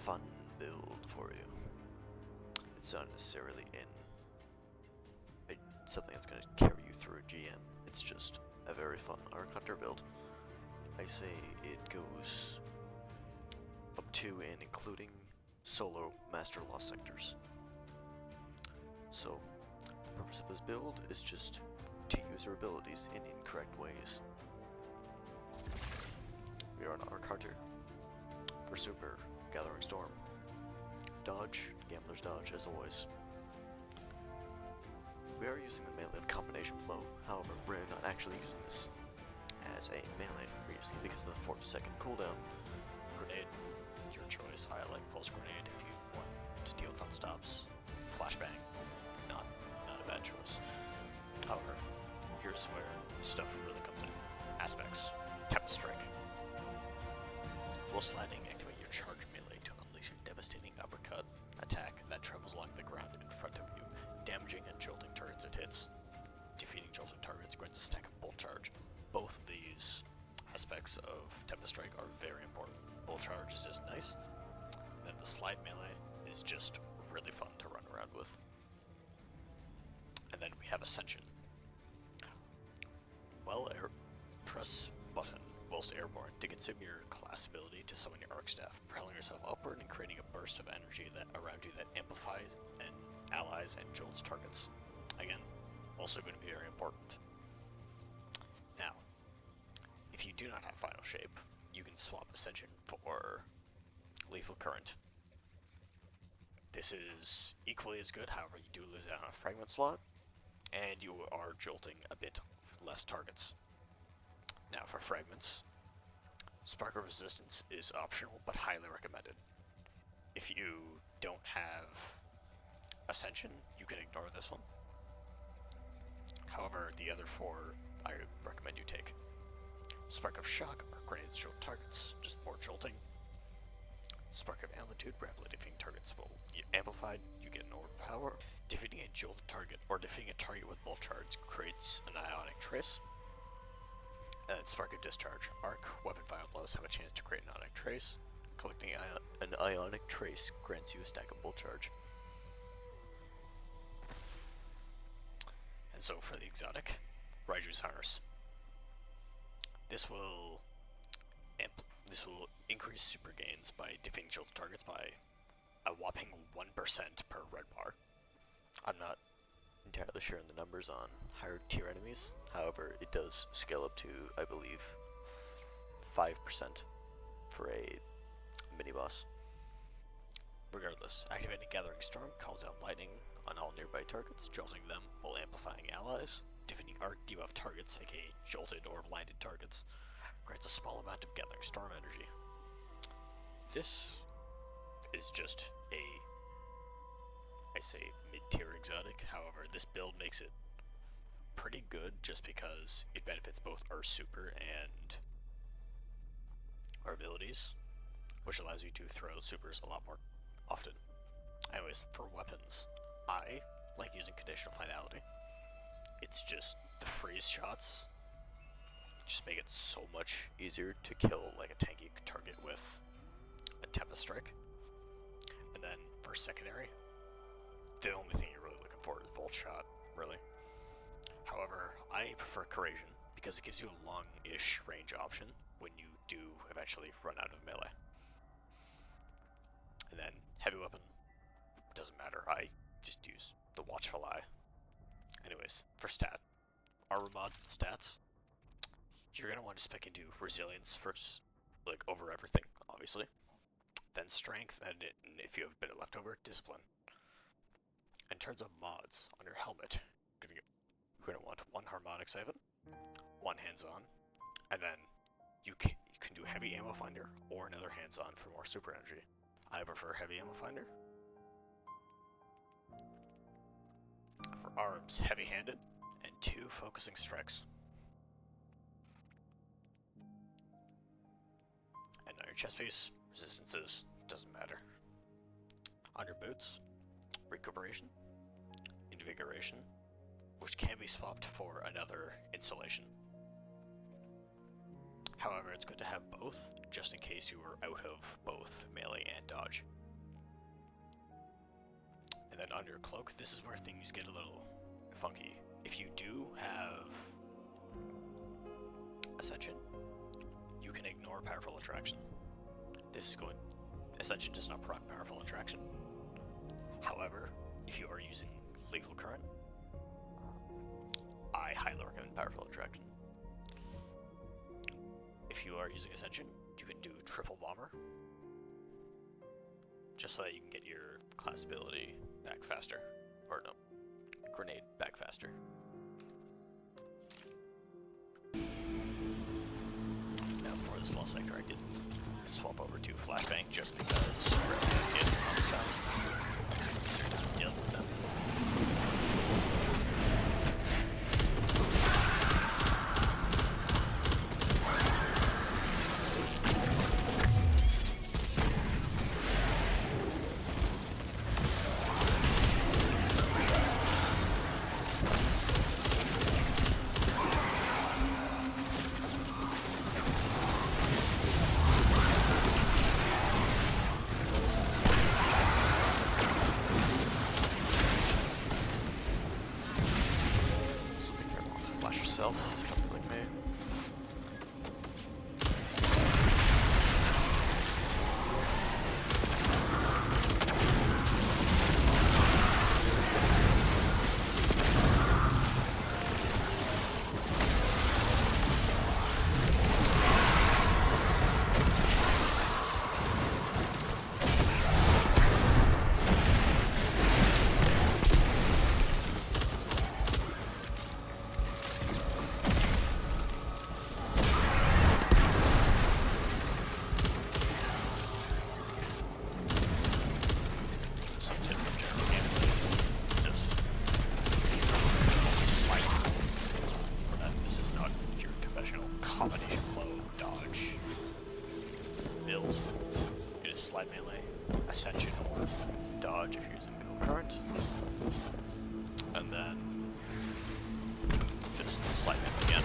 fun build for you. It's not necessarily something that's going to carry you through a GM. It's just a very fun Arc Hunter build. I say it goes up to and including solo Master Lost sectors. So, the purpose of this build is just to use your abilities in incorrect ways. We are an Arc Hunter. For Super, Gathering Storm. Dodge, Gambler's Dodge, as always. We are using the melee of Combination Blow, however, we're not actually using this as a melee, we're using it because of the 4-second cooldown. Grenade, your choice. I like Pulse Grenade if you want to deal with unstops. Flashbang, not a bad choice. However, here's where stuff really comes in. Aspects, Tempest Strike. While sliding, activate your charge melee to unleash a devastating uppercut attack that travels along the ground in front of you, damaging and jolting targets it hits. Defeating jolting targets grants a stack of Bolt Charge. Both of these aspects of Tempest Strike are very important. Bolt Charge is just nice. And then the slide melee is just really fun to run around with. And then we have Ascension. Press button whilst airborne to consume your class ability to summon your arc staff, propelling yourself upward and creating a burst of energy that around you that amplifies and allies and jolts targets. Again, also going to be very important. Now, if you do not have Final Shape, you can swap Ascension for Lethal Current. This is equally as good, however you do lose out on a Fragment slot, and you are jolting a bit less targets. Now for Fragments, Spark of Resistance is optional, but highly recommended. If you don't have Ascension, you can ignore this one. However, the other four I recommend you take. Spark of Shock or grenades jolt targets, just more jolting. Spark of Amplitude, rapidly defeating targets will amplified, you get an orb power. Defeating a jolted target or defeating a target with Bolt Charge creates an Ionic Trace. And Spark of Discharge. Arc, weapon violence have a chance to create an Ionic Trace. Collecting an Ionic Trace grants you a stack of Bolt Charge. And so for the exotic, Raiju's Harness. This will increase super gains by defeating jolted targets by a whopping 1% per red bar. I'm not entirely sure on the numbers on higher tier enemies, however it does scale up to, I believe, 5% for a mini boss. Regardless, activating Gathering Storm calls out lightning on all nearby targets, jolting them while amplifying allies. Defeating arc debuff targets, aka jolted or blinded targets, grants a small amount of Gathering Storm energy. This is just I say mid-tier exotic, however this build makes it pretty good just because it benefits both our super and our abilities, which allows you to throw supers a lot more often. Anyways, for weapons, I like using Conditional Finality. It's just the freeze shots just make it so much easier to kill like a tanky target with a Tempest Strike. And then for secondary, the only thing you're really looking for is Volt Shot, really. However, I prefer Corrasion because it gives you a long-ish range option when you do eventually run out of melee. And then heavy weapon, doesn't matter, I just use the Watchful Eye. Anyways, for armor mod stats, you're going to want to spec into Resilience first, like over everything, obviously. Then Strength, and if you have a bit of leftover, Discipline. In terms of mods, on your helmet, you're going to want 1 Harmonic 7, 1 Hands-On, and then you can do Heavy Ammo Finder or another Hands-On for more super energy. I prefer Heavy Ammo Finder. For arms, Heavy-Handed, and 2 Focusing Strikes. And on your chest piece, Resistances, doesn't matter. On your boots, Recuperation, Invigoration, which can be swapped for another installation. However, it's good to have both, just in case you were out of both melee and dodge. And then on your cloak, this is where things get a little funky. If you do have Ascension, you can ignore Powerful Attraction. Ascension does not proc Powerful Attraction. However, if you are using Lethal Current, I highly recommend Powerful Attraction. If you are using Ascension, you can do Triple Bomber, just so that you can get your class ability back faster. Or no, grenade back faster. Now for this lost sector, I did swap over to Flashbang just because I really did on stuff. So you're not dealing with them. Like me. Ascension or dodge if you're using concurrent, and then just slide them again.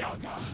Unfortunately.